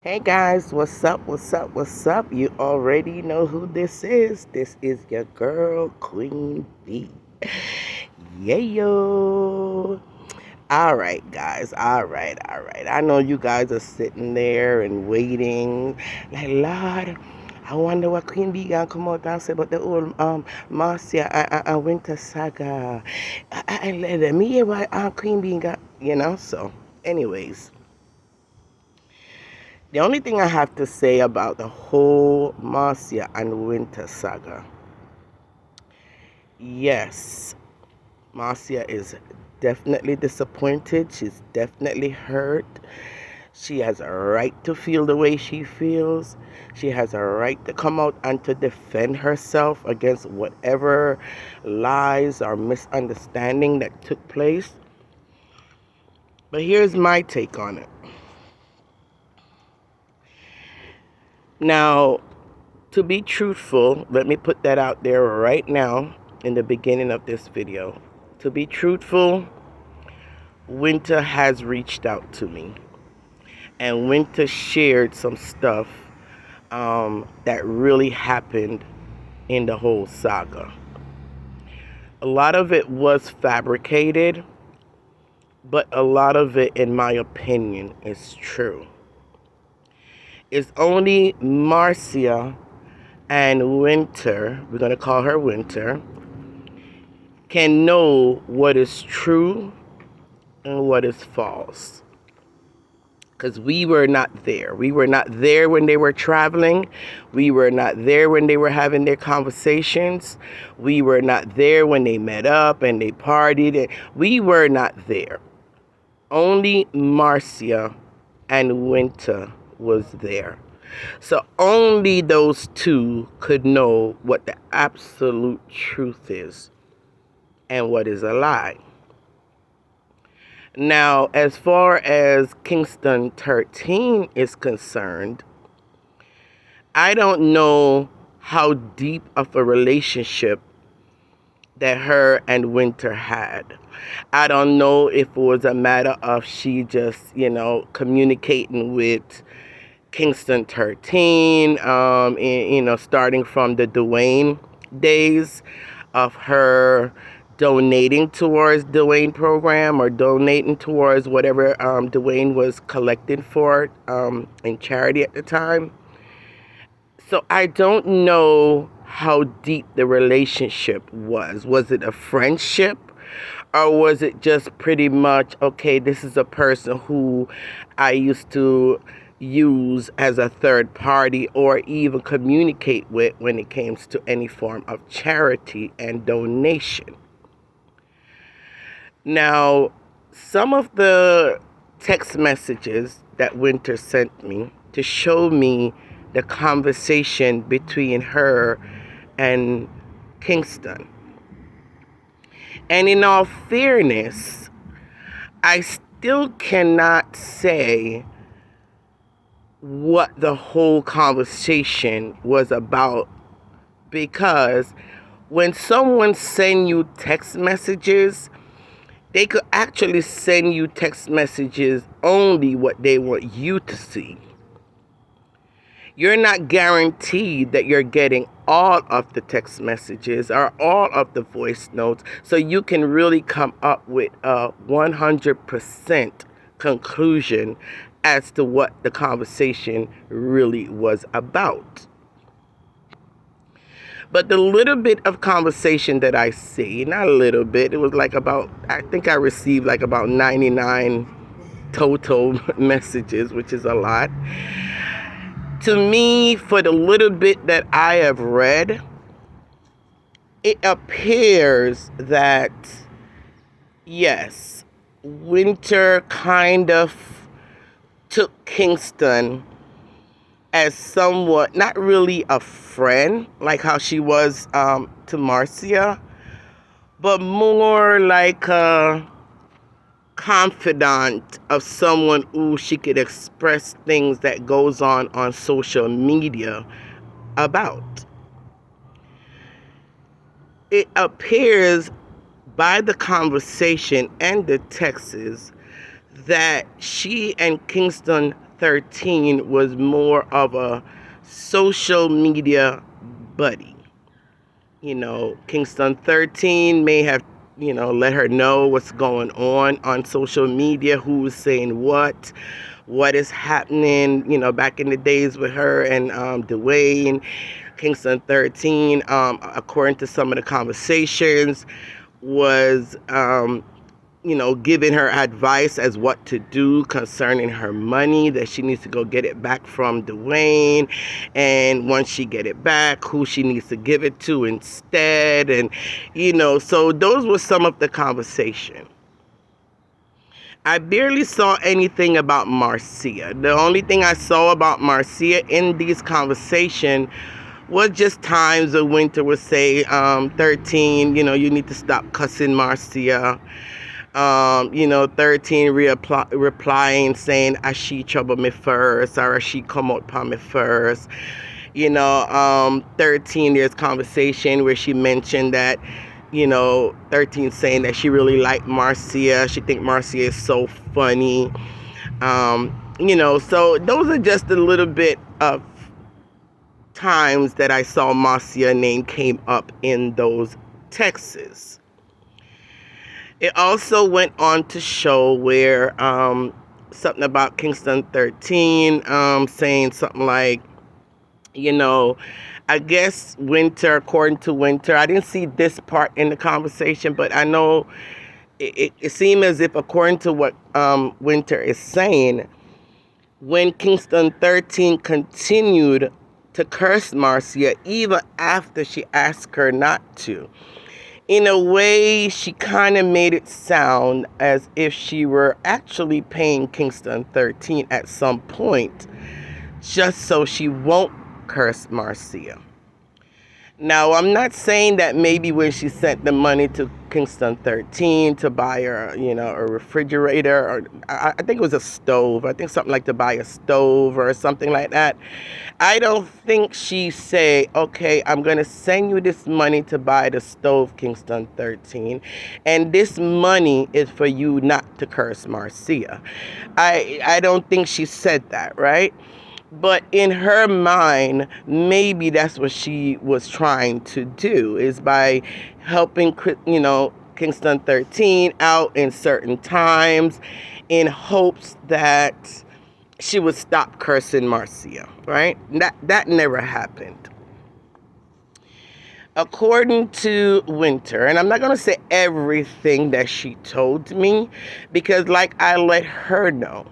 Hey guys, what's up? What's up? What's up? You already know who this is. This is your girl, Queen B. Yeah, yo. All right, guys. All right. I know you guys are sitting there and waiting. Like, Lord, I wonder what Queen B gonna come out and say about the old Marcia and Winter Saga. And let me hear what Queen B got, So, anyways. The only thing I have to say about the whole Marcia and Winter saga, yes, Marcia is definitely disappointed. She's definitely hurt. She has a right to feel the way she feels. She has a right to come out and to defend herself against whatever lies or misunderstanding that took place. But here's my take on it. Now, to be truthful, let me put that out there right now in the beginning of this video. To be truthful, Winter has reached out to me. And Winter shared some stuff that really happened in the whole saga. A lot of it was fabricated, but a lot of it, in my opinion, is true. It's only Marcia and Winter, we're going to call her Winter, can know what is true and what is false. Because we were not there. We were not there when they were traveling. We were not there when they were having their conversations. We were not there when they met up and they partied. We were not there. Only Marcia and Winter was there. So only those two could know what the absolute truth is and what is a lie. Now, as far as Kingston 13 is concerned, I don't know how deep of a relationship that her and Winter had. I don't know if it was a matter of she just, communicating with Kingston 13, starting from the Dwayne days of her donating towards Dwayne program or donating towards whatever Dwayne was collecting for in charity at the time. So I don't know how deep the relationship was. Was it a friendship? Or was it just pretty much, okay, this is a person who I used to use as a third party or even communicate with when it came to any form of charity and donation? Now, some of the text messages that Winter sent me to show me the conversation between her and Kingston. And in all fairness, I still cannot say what the whole conversation was about, because when someone sends you text messages, they could actually send you text messages only what they want you to see. You're not guaranteed that you're getting all of the text messages or all of the voice notes, so you can really come up with a 100% conclusion as to what the conversation really was about. But the little bit of conversation that I see, not a little bit, it was like I think I received like about 99 total messages, which is a lot. To me, for the little bit that I have read, it appears that, yes, Winter kind of took Kingston as somewhat, not really a friend, like how she was to Marcia, but more like a confidant of someone who she could express things that goes on social media about. It appears by the conversation and the texts that she and Kingston 13 was more of a social media buddy. Kingston 13 may have, let her know what's going on social media, who's saying what is happening, back in the days with her and Dwayne. Kingston 13, according to some of the conversations, was giving her advice as what to do concerning her money, that she needs to go get it back from Dwayne, and once she get it back, who she needs to give it to instead. And so those were some of the conversation. I barely saw anything about Marcia. The only thing I saw about Marcia in these conversations was just times when Winter would say, 13, you need to stop cussing Marcia. 13 replying saying, "I she trouble me first," or "she come out upon me first." 13, there's conversation where she mentioned that, 13 saying that she really liked Marcia. She think Marcia is so funny. So those are just a little bit of times that I saw Marcia name came up in those texts. It also went on to show where something about Kingston 13 saying something like, I guess Winter, according to Winter, I didn't see this part in the conversation, but I know it seemed as if, according to what Winter is saying, when Kingston 13 continued to curse Marcia even after she asked her not to, in a way, she kind of made it sound as if she were actually paying Kingston 13 at some point just so she won't curse Marcia. Now, I'm not saying that maybe when she sent the money to Kingston 13 to buy her, a refrigerator, or I think it was a stove. I think something like to buy a stove or something like that. I don't think she say, "Okay, I'm going to send you this money to buy the stove, Kingston 13, and this money is for you not to curse Marcia." I don't think she said that, right? But in her mind, maybe that's what she was trying to do, is by helping, Kingston 13 out in certain times in hopes that she would stop cursing Marcia, right? That never happened. According to Winter, and I'm not going to say everything that she told me, because like I let her know,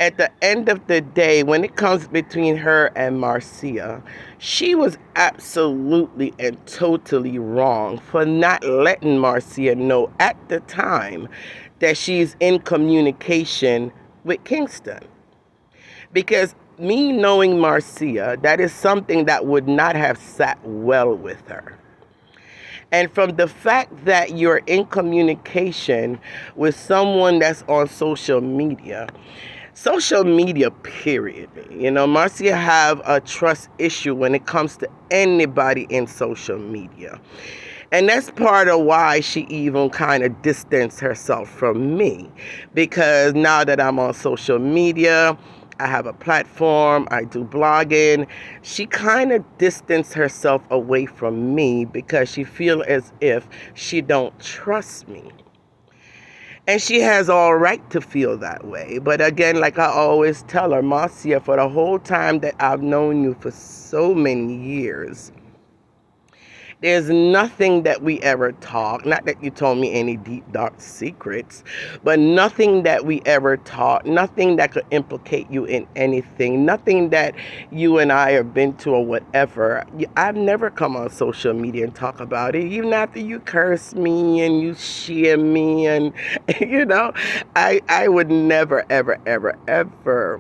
at the end of the day, when it comes between her and Marcia, she was absolutely and totally wrong for not letting Marcia know at the time that she's in communication with Kingston. Because me knowing Marcia, that is something that would not have sat well with her. And from the fact that you're in communication with someone that's on social media, period. Marcia have a trust issue when it comes to anybody in social media. And that's part of why she even kind of distanced herself from me. Because now that I'm on social media, I have a platform, I do blogging, she kind of distanced herself away from me because she feels as if she don't trust me. And she has all right to feel that way. But again, like I always tell her, Marcia, for the whole time that I've known you for so many years, there's nothing that we ever talk, not that you told me any deep, dark secrets, but nothing that we ever talk, nothing that could implicate you in anything, nothing that you and I have been to or whatever. I've never come on social media and talk about it, even after you curse me and you share me and, I would never, ever, ever, ever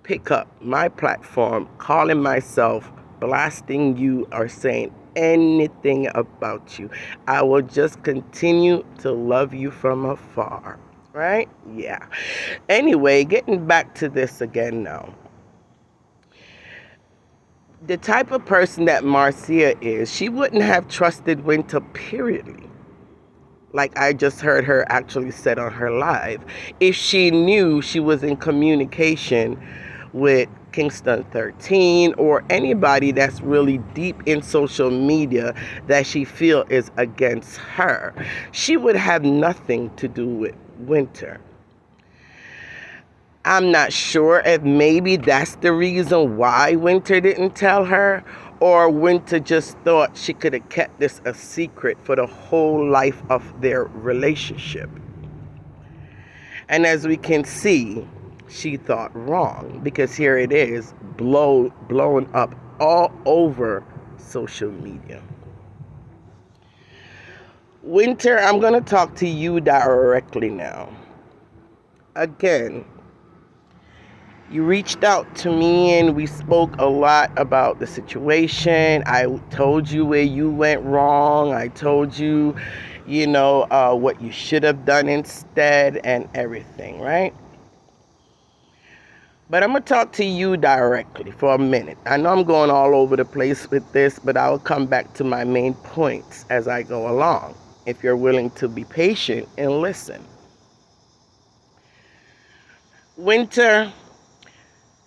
pick up my platform, calling myself, blasting you, or saying anything about you. I will just continue to love you from afar, right? Yeah. Anyway, getting back to this again now. The type of person that Marcia is, she wouldn't have trusted Winter, period. like I just heard her actually said on her live, if she knew she was in communication with Kingston 13 or anybody that's really deep in social media that she feel is against her, she would have nothing to do with Winter. I'm not sure if maybe that's the reason why Winter didn't tell her, or Winter just thought she could have kept this a secret for the whole life of their relationship. And as we can see, she thought wrong, because here it is, blown up all over social media. Winter, I'm going to talk to you directly now. Again, you reached out to me and we spoke a lot about the situation. I told you where you went wrong. I told you, what you should have done instead and everything, right? But I'm going to talk to you directly for a minute. I know I'm going all over the place with this, but I'll come back to my main points as I go along, if you're willing to be patient and listen. Winter,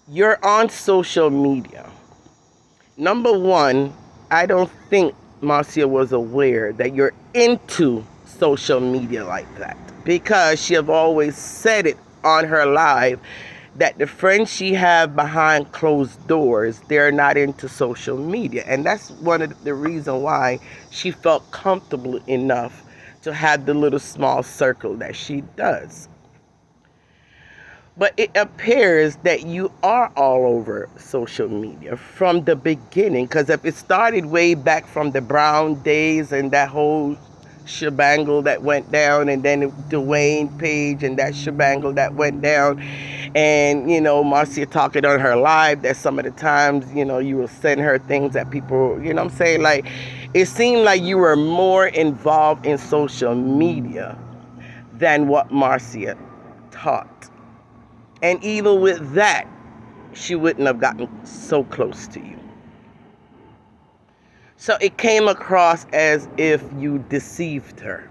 you're on social media. Number one, I don't think Marcia was aware that you're into social media like that, because she have always said it on her live that the friends she have behind closed doors, they're not into social media. And that's one of the reasons why she felt comfortable enough to have the little small circle that she does. But it appears that you are all over social media from the beginning, because if it started way back from the Brown days and that whole shebangle that went down, and then Dwayne Page and that shebangle that went down, and Marcia talking on her live that some of the times you will send her things that people, what I'm saying, like it seemed like you were more involved in social media than what Marcia taught. And even with that, she wouldn't have gotten so close to you. So it came across as if you deceived her.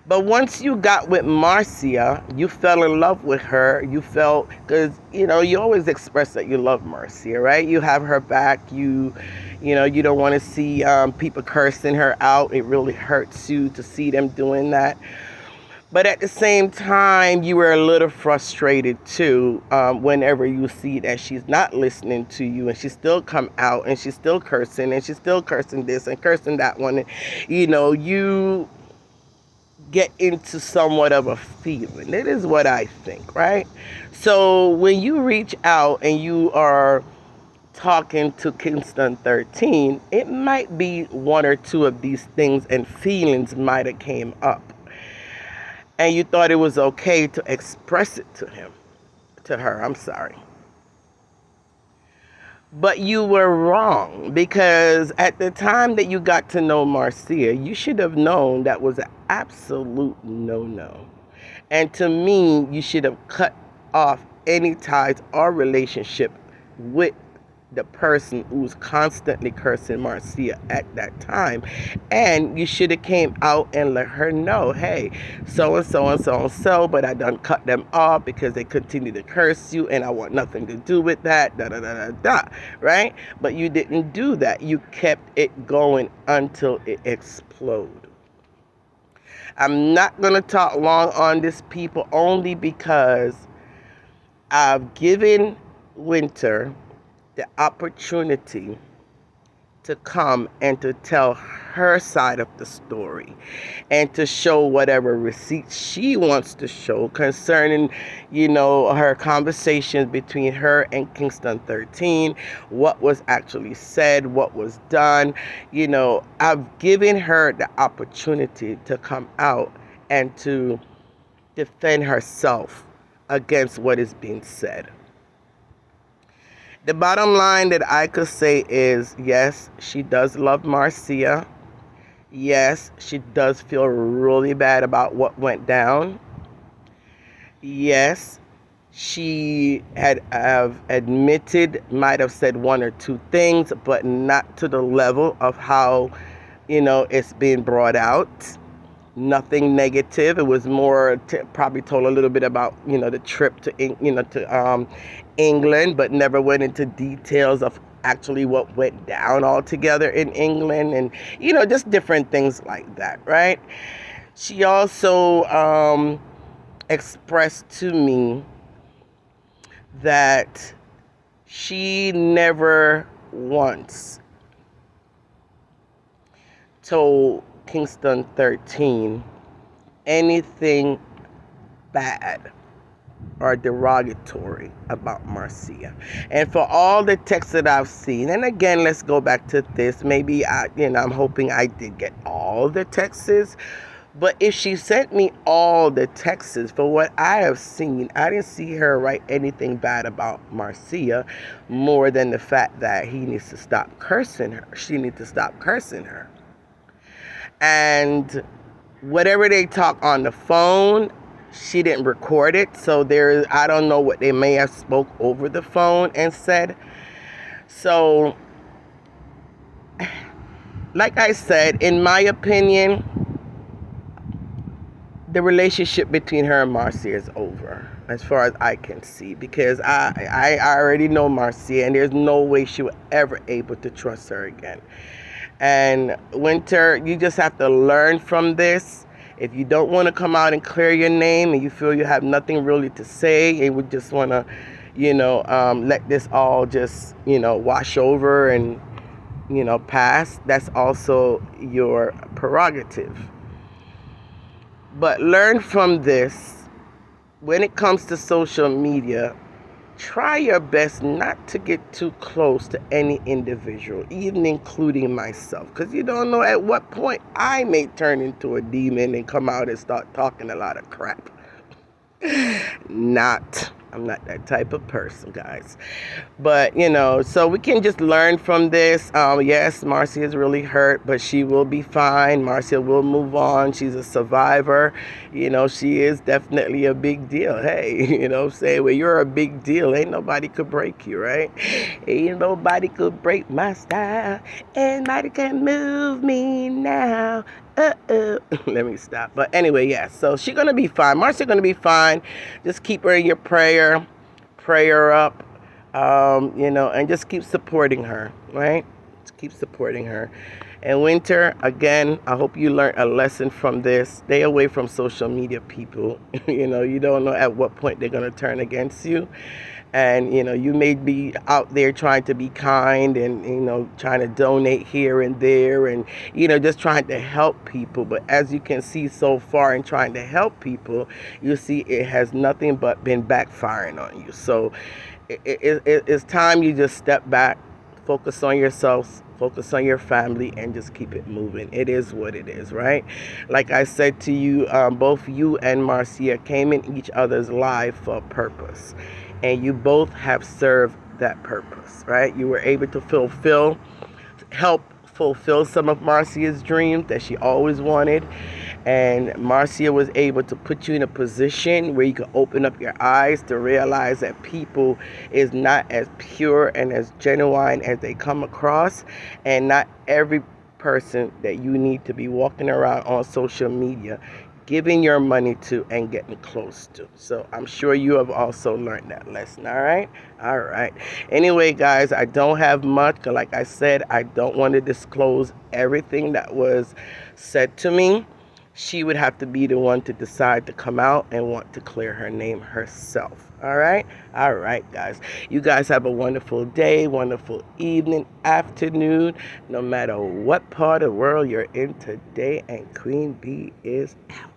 But once you got with Marcia, you fell in love with her. You felt, because, you always express that you love Marcia, right? You have her back. You don't want to see people cursing her out. It really hurts you to see them doing that. But at the same time, you were a little frustrated too whenever you see that she's not listening to you, and she still come out and she's still cursing, and she's still cursing this and cursing that one. And, you get into somewhat of a feeling. It is what I think, right? So when you reach out and you are talking to Kingston 13, it might be one or two of these things and feelings might have came up. And you thought it was okay to express it to her, I'm sorry. But you were wrong, because at the time that you got to know Marcia, you should have known that was an absolute no-no. And to me, you should have cut off any ties or relationship with the person who's constantly cursing Marcia at that time. And you should have came out and let her know, hey, so and so and so and so, but I done cut them off because they continue to curse you and I want nothing to do with that, right? But you didn't do that. You kept it going until it exploded. I'm not going to talk long on this, people, only because I've given Winter the opportunity to come and to tell her side of the story and to show whatever receipts she wants to show concerning, her conversations between her and Kingston 13, what was actually said, what was done. I've given her the opportunity to come out and to defend herself against what is being said. The bottom line that I could say is, yes, she does love Marcia. Yes, she does feel really bad about what went down. Yes, she have admitted, might have said one or two things, but not to the level of how, it's being brought out. Nothing negative. It was more probably told a little bit about, the trip to England, but never went into details of actually what went down altogether in England, and just different things like that, right? She also expressed to me that she never once told Kingston 13 anything bad or derogatory about Marcia. And for all the texts that I've seen, and again, let's go back to this. Maybe I'm hoping I did get all the texts. But if she sent me all the texts, for what I have seen, I didn't see her write anything bad about Marcia, more than the fact that he needs to stop cursing her. She needs to stop cursing her. And whatever they talk on the phone, she didn't record it. So I don't know what they may have spoke over the phone and said. So, like I said, in my opinion, the relationship between her and Marcia is over, as far as I can see, because I already know Marcia, and there's no way she will ever able to trust her again. And Winter, you just have to learn from this. If you don't want to come out and clear your name, and you feel you have nothing really to say, and would just want to, let this all just, wash over and, pass, that's also your prerogative. But learn from this. When it comes to social media, try your best not to get too close to any individual, even including myself, because you don't know at what point I may turn into a demon and come out and start talking a lot of crap. I'm not that type of person, guys. But, so we can just learn from this. Yes, Marcia is really hurt, but she will be fine. Marcia will move on. She's a survivor. She is definitely a big deal. Hey, say, well, you're a big deal. Ain't nobody could break you, right? Ain't nobody could break my style. Ain't nobody can move me now. Let me stop. But anyway, yeah, so she's gonna be fine. Marcia's gonna be fine. Just keep her in your prayer. Pray her up. And just keep supporting her, right? Just keep supporting her. And Winter, again, I hope you learned a lesson from this. Stay away from social media people. You don't know at what point they're gonna turn against you. And, you may be out there trying to be kind and, trying to donate here and there and, just trying to help people. But as you can see so far in trying to help people, you see it has nothing but been backfiring on you. So it's time you just step back, focus on yourself, focus on your family, and just keep it moving. It is what it is, right? Like I said to you, both you and Marcia came in each other's life for a purpose. And you both have served that purpose, right? You were able to help fulfill some of Marcia's dreams that she always wanted. And Marcia was able to put you in a position where you could open up your eyes to realize that people is not as pure and as genuine as they come across. And not every person that you need to be walking around on social media giving your money to and getting close to. So I'm sure you have also learned that lesson. All right. Anyway, guys, I don't have much. Like I said, I don't want to disclose everything that was said to me. She would have to be the one to decide to come out and want to clear her name herself. All right, guys. You guys have a wonderful day, wonderful evening, afternoon, no matter what part of the world you're in today. And Queen Bee is out.